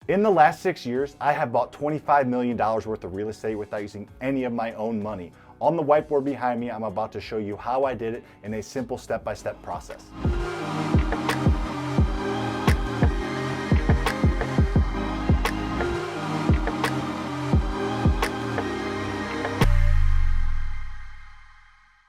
In the last 6 years, I have bought $25 million worth of real estate without using any of my own money. On the whiteboard behind me, I'm about to show you how I did it in a simple step-by-step process.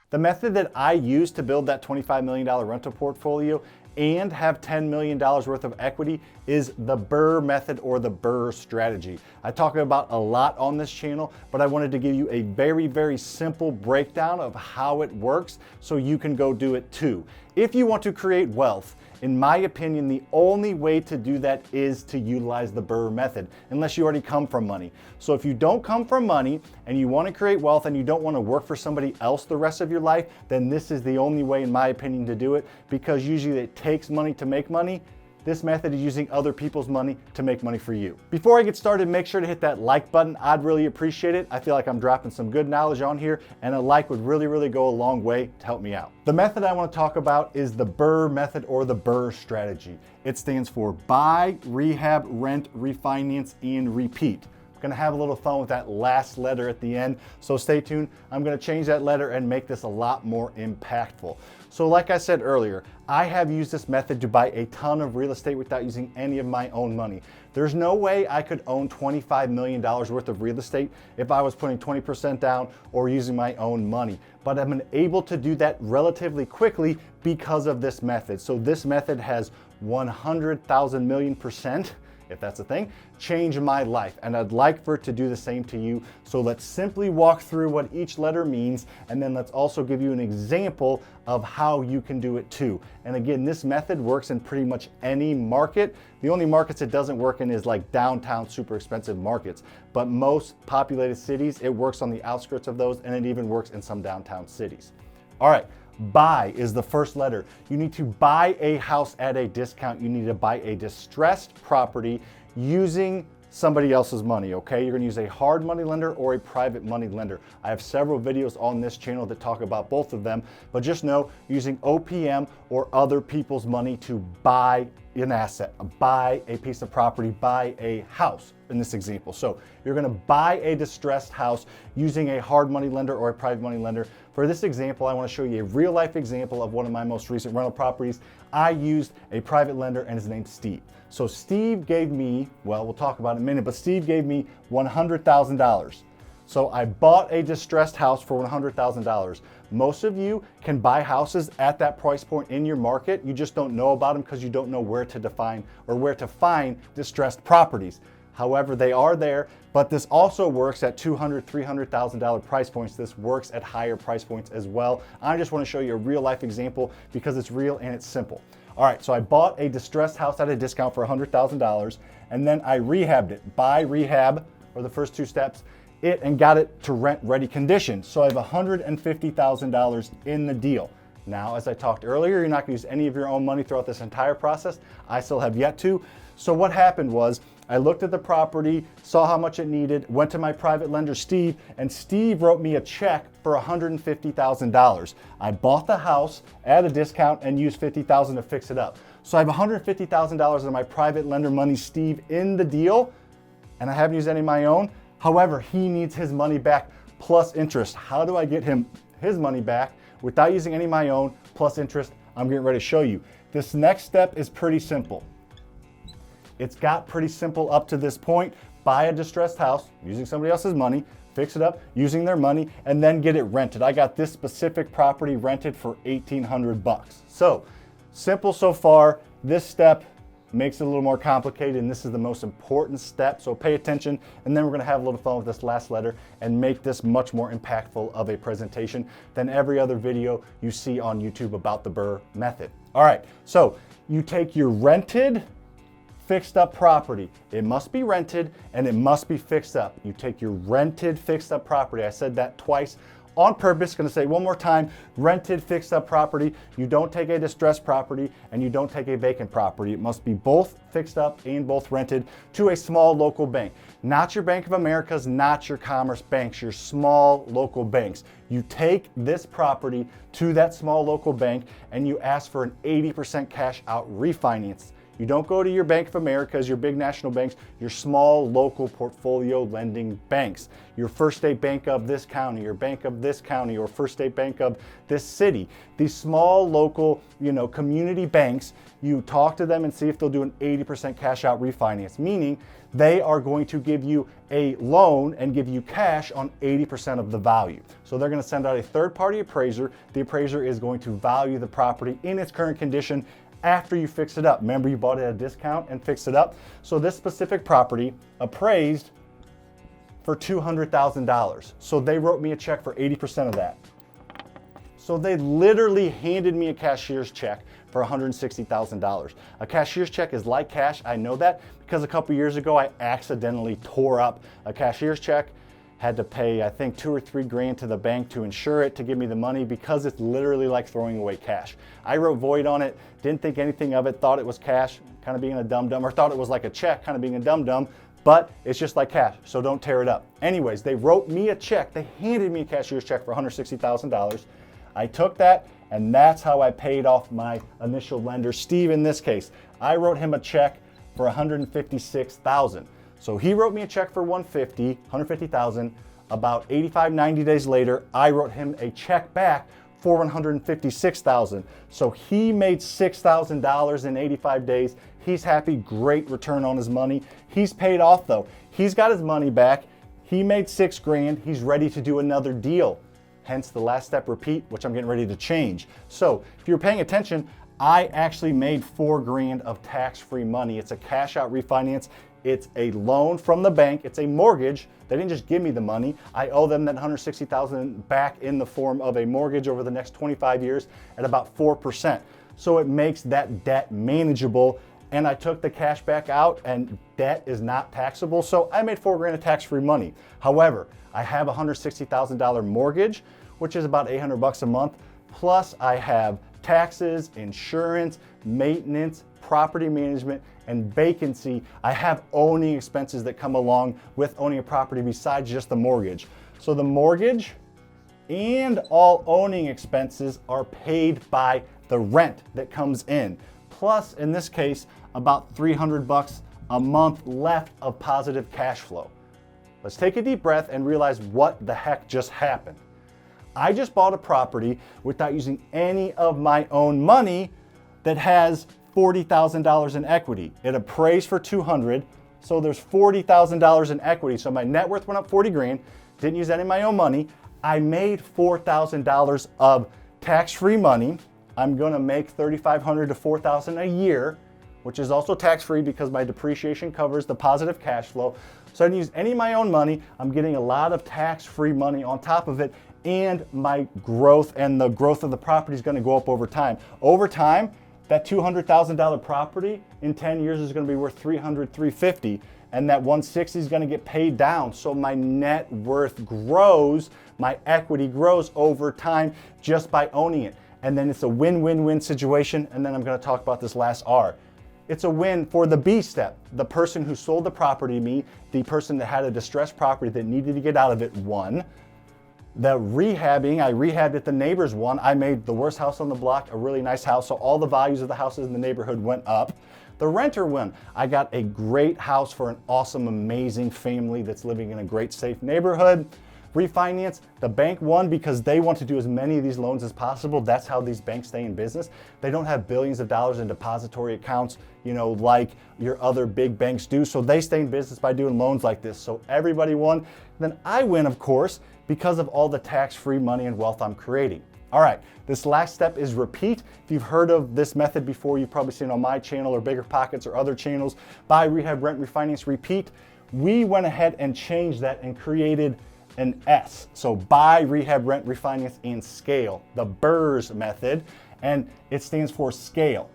The method that I used to build that $25 million rental portfolio and have $10 million worth of equity is the BRRRR method, or the BRRRR strategy. I talk about a lot on this channel, but I wanted to give you a very, very simple breakdown of how it works so you can go do it too. If you want to create wealth, in my opinion, the only way to do that is to utilize the BRRRR method, unless you already come from money. So if you don't come from money and you want to create wealth and you don't want to work for somebody else the rest of your life, then this is the only way, in my opinion, to do it, because usually it takes money to make money. This method is using other people's money to make money for you. Before I get started, make sure to hit that like button. I'd really appreciate it. I feel like I'm dropping some good knowledge on here, and a like would really, really go a long way to help me out. The method I want to talk about is the BRRRR method, or the BRRRR strategy. It stands for buy, rehab, rent, refinance, and repeat. I'm gonna have a little fun with that last letter at the end, so stay tuned. I'm gonna change that letter and make this a lot more impactful. So like I said earlier, I have used this method to buy a ton of real estate without using any of my own money. There's no way I could own $25 million worth of real estate if I was putting 20% down or using my own money. But I've been able to do that relatively quickly because of this method. So this method has 100,000 million %, if that's a thing, change my life. And I'd like for it to do the same to you. So let's simply walk through what each letter means, and then let's also give you an example of how you can do it too. And again, this method works in pretty much any market. The only markets it doesn't work in is like downtown, super expensive markets. But most populated cities, it works on the outskirts of those, and it even works in some downtown cities. All right. Buy is the first letter. You need to buy a house at a discount. You need to buy a distressed property using somebody else's money, okay? You're gonna use a hard money lender or a private money lender. I have several videos on this channel that talk about both of them, but just know using OPM or other people's money to buy an asset, buy a piece of property, buy a house in this example. So you're gonna buy a distressed house using a hard money lender or a private money lender. For this example, I wanna show you a real life example of one of my most recent rental properties. I used a private lender, and his name's Steve. So Steve gave me, well, we'll talk about it in a minute, but Steve gave me $100,000. So I bought a distressed house for $100,000. Most of you can buy houses at that price point in your market. You just don't know about them because you don't know where to define or where to find distressed properties. However, they are there, but this also works at $200,000, $300,000 price points. This works at higher price points as well. I just want to show you a real life example because it's real and it's simple. All right, so I bought a distressed house at a discount for $100,000, and then I rehabbed it. Buy, rehab, or the first two steps, and got it to rent ready condition. So I have $150,000 in the deal. Now, as I talked earlier, you're not gonna use any of your own money throughout this entire process. I still have yet to. So what happened was, I looked at the property, saw how much it needed, went to my private lender, Steve, and Steve wrote me a check for $150,000. I bought the house at a discount and used $50,000 to fix it up. So I have $150,000 of my private lender money, Steve, in the deal, and I haven't used any of my own. However, he needs his money back plus interest. How do I get him his money back without using any of my own plus interest? I'm getting ready to show you. This next step is pretty simple. It's got pretty simple up to this point. Buy a distressed house using somebody else's money, fix it up using their money, and then get it rented. I got this specific property rented for $1,800. So simple so far. This step makes it a little more complicated, and this is the most important step, so pay attention, and then we're gonna have a little fun with this last letter and make this much more impactful of a presentation than every other video you see on YouTube about the BRRRR method. All right, so you take your rented, fixed up property. It must be rented and it must be fixed up. You take your rented, fixed up property. I said that twice on purpose. Going to say it one more time. Rented, fixed up property. You don't take a distressed property and you don't take a vacant property. It must be both fixed up and both rented to a small local bank. Not your Bank of America's, not your Commerce banks, your small local banks. You take this property to that small local bank and you ask for an 80% cash out refinance. You don't go to your Bank of America's, your big national banks, your small local portfolio lending banks. Your First State Bank of this county, your Bank of this county, or First State Bank of this city. These small local, community banks, you talk to them and see if they'll do an 80% cash out refinance, meaning they are going to give you a loan and give you cash on 80% of the value. So they're going to send out a third-party appraiser. The appraiser is going to value the property in its current condition after you fix it up. Remember, you bought it at a discount and fixed it up. So this specific property appraised for $200,000. So they wrote me a check for 80% of that. So they literally handed me a cashier's check for $160,000. A cashier's check is like cash. I know that because a couple years ago I accidentally tore up a cashier's check. Had to pay, I think, $2 or $3 grand to the bank to insure it, to give me the money, because it's literally like throwing away cash. I wrote void on it, didn't think anything of it, thought it was cash, kind of being a dum-dum, or thought it was like a check, kind of being a dum-dum, but it's just like cash, so don't tear it up. Anyways, they wrote me a check. They handed me a cashier's check for $160,000. I took that, and that's how I paid off my initial lender, Steve in this case. I wrote him a check for $156,000. So he wrote me a check for $150,000. About 85, 90 days later, I wrote him a check back for $156,000. So he made $6,000 in 85 days. He's happy, great return on his money. He's paid off though. He's got his money back. He made $6 grand. He's ready to do another deal. Hence the last step repeat, which I'm getting ready to change. So if you're paying attention, I actually made $4 grand of tax-free money. It's a cash out refinance. It's a loan from the bank. It's a mortgage. They didn't just give me the money. I owe them that $160,000 back in the form of a mortgage over the next 25 years at about 4%. So it makes that debt manageable. And I took the cash back out, and debt is not taxable. So I made $4 grand of tax-free money. However, I have a $160,000 mortgage, which is about $800 a month. Plus I have taxes, insurance, maintenance, property management, and vacancy. I have owning expenses that come along with owning a property besides just the mortgage. So the mortgage and all owning expenses are paid by the rent that comes in. Plus, in this case, about $300 a month left of positive cash flow. Let's take a deep breath and realize what the heck just happened. I just bought a property without using any of my own money that has $40,000 in equity. It appraised for $200,000, so there's $40,000 in equity. So my net worth went up 40 grand, didn't use any of my own money. I made $4,000 of tax-free money. I'm gonna make $3,500 to $4,000 a year, which is also tax-free because my depreciation covers the positive cash flow. So I didn't use any of my own money. I'm getting a lot of tax-free money on top of it, and my growth and the growth of the property is gonna go up over time. Over time, that $200,000 property in 10 years is gonna be worth $300,000, $350,000, and that $160,000 is gonna get paid down. So my net worth grows, my equity grows over time just by owning it. And then it's a win-win-win situation, and then I'm gonna talk about this last R. It's a win for the B step. The person who sold the property to me, the person that had a distressed property that needed to get out of it, won. The rehabbing, I rehabbed it, the neighbors won. I made the worst house on the block a really nice house, so all the values of the houses in the neighborhood went up. The renter won. I got a great house for an awesome, amazing family that's living in a great, safe neighborhood. Refinance, the bank won because they want to do as many of these loans as possible. That's how these banks stay in business. They don't have billions of dollars in depository accounts, like your other big banks do. So they stay in business by doing loans like this. So everybody won. Then I win, of course, because of all the tax-free money and wealth I'm creating. All right, this last step is repeat. If you've heard of this method before, you've probably seen it on my channel or Bigger Pockets or other channels. Buy, rehab, rent, refinance, repeat. We went ahead and changed that and created an S. So buy, rehab, rent, refinance, and scale. The BRRRRS method, and it stands for scale.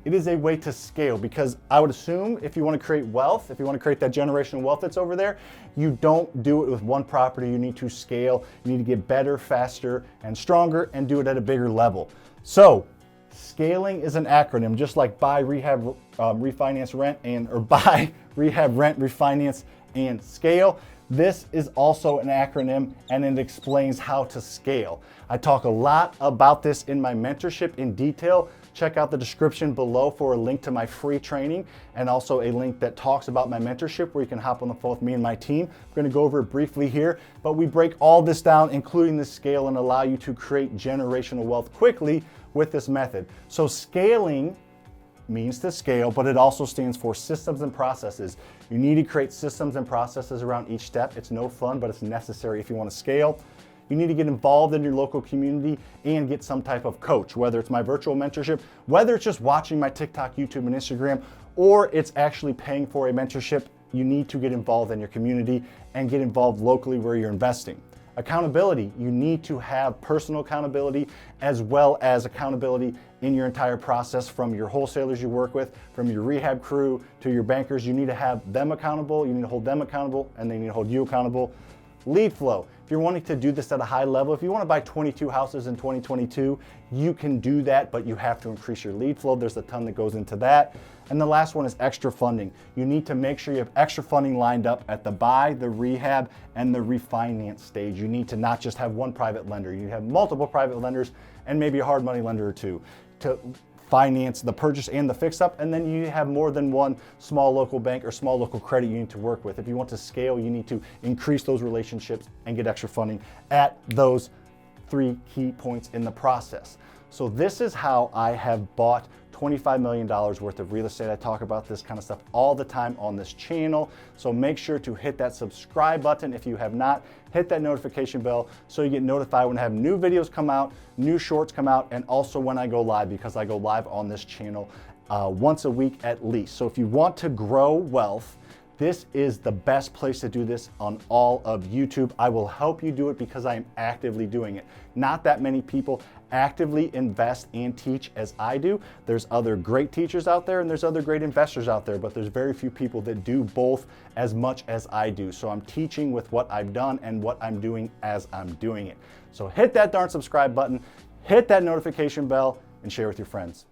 It is a way to scale because I would assume if you want to create wealth, if you want to create that generational wealth that's over there, you don't do it with one property. You need to scale. You need to get better, faster, and stronger and do it at a bigger level. So scaling is an acronym, just like buy, rehab, refinance, rent, or buy, rehab, rent, refinance, and scale. This is also an acronym and it explains how to scale. I talk a lot about this in my mentorship in detail. Check out the description below for a link to my free training and also a link that talks about my mentorship where you can hop on the phone with me and my team. I'm going to go over it briefly here, but we break all this down, including the scale, and allow you to create generational wealth quickly with this method. So scaling means to scale, but it also stands for systems and processes. You need to create systems and processes around each step. It's no fun, but it's necessary if you want to scale. You need to get involved in your local community and get some type of coach, whether it's my virtual mentorship, whether it's just watching my TikTok, YouTube, and Instagram, or it's actually paying for a mentorship. You need to get involved in your community and get involved locally where you're investing. Accountability, you need to have personal accountability as well as accountability in your entire process, from your wholesalers you work with, from your rehab crew to your bankers. You need to have them accountable, you need to hold them accountable, and they need to hold you accountable. Lead flow, if you're wanting to do this at a high level, if you want to buy 22 houses in 2022, you can do that, but you have to increase your lead flow. There's a ton that goes into that. And the last one is extra funding. You need to make sure you have extra funding lined up at the buy, the rehab, and the refinance stage. You need to not just have one private lender. You have multiple private lenders and maybe a hard money lender or two to finance the purchase and the fix up. And then you have more than one small local bank or small local credit union to work with. If you want to scale, you need to increase those relationships and get extra funding at those 3 key points in the process. So this is how I have bought $25 million worth of real estate. I talk about this kind of stuff all the time on this channel. So make sure to hit that subscribe button if you have not. Hit that notification bell so you get notified when I have new videos come out, new shorts come out, and also when I go live, because I go live on this channel once a week at least. So if you want to grow wealth, this is the best place to do this on all of YouTube. I will help you do it because I am actively doing it. Not that many people actively invest and teach as I do. There's other great teachers out there and there's other great investors out there, but there's very few people that do both as much as I do. So I'm teaching with what I've done and what I'm doing as I'm doing it. So hit that darn subscribe button, hit that notification bell, and share with your friends.